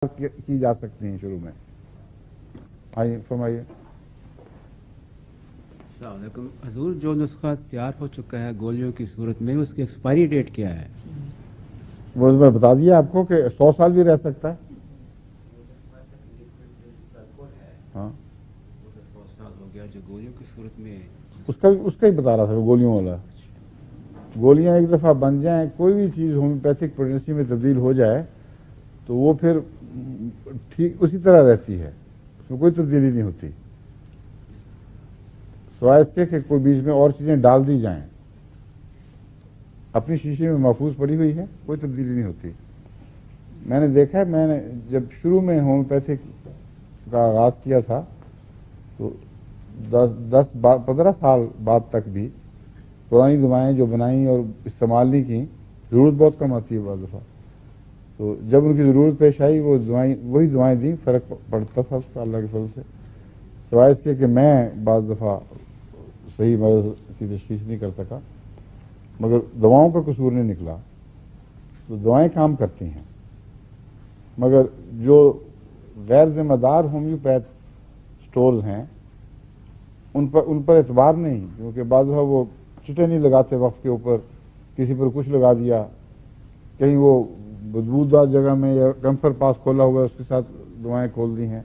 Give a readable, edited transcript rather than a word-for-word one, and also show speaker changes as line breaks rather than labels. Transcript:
کی جا سکتی ہیں شروع میں. آئیے فرمائیے.
السلام علیکم حضور. جو نسخہ تیار ہو چکا ہے گولیوں کی صورت میں، اس کی ایکسپائری ڈیٹ کیا ہے؟
وہ میں بتا دیا آپ کو کہ 100 سال بھی رہ سکتا ہے. ہاں
100 سال ہو گیا جو گولیوں کی صورت میں.
اس کا ہی بتا رہا تھا گولیوں والا. گولیاں ایک دفعہ بن جائیں، کوئی بھی چیز ہومیوپیتھک پوٹینسی میں تبدیل ہو جائے تو وہ پھر ٹھیک اسی طرح رہتی ہے، اس میں کوئی تبدیلی نہیں ہوتی سوائے اس کے کہ کوئی بیچ میں اور چیزیں ڈال دی جائیں. اپنی شیشے میں محفوظ پڑی ہوئی ہے، کوئی تبدیلی نہیں ہوتی. میں نے دیکھا ہے، میں نے جب شروع میں ہومیوپیتھک کا آغاز کیا تھا تو 10-15 سال بعد تک بھی پرانی دوائیں جو بنائیں اور استعمال نہیں کی، ضرورت بہت کم آتی ہے بعض دفعہ، تو جب ان کی ضرورت پیش آئی وہ دوائیں وہی دوائیں دیں، فرق پڑتا تھا اس کا اللہ کے فضل سے. سوائے اس کے کہ میں بعض دفعہ صحیح مرض کی تشخیص نہیں کر سکا، مگر دواؤں کا قصور نہیں نکلا. تو دوائیں کام کرتی ہیں، مگر جو غیر ذمہ دار ہومیوپیتھ سٹورز ہیں ان پر اعتبار نہیں، کیونکہ بعض دفعہ وہ چٹے نہیں لگاتے وقت کے اوپر، کسی پر کچھ لگا دیا، کہیں وہ بدبودار جگہ میں یا کمفر پاس کھولا ہوا ہے اس کے ساتھ دوائیں کھول دی ہیں.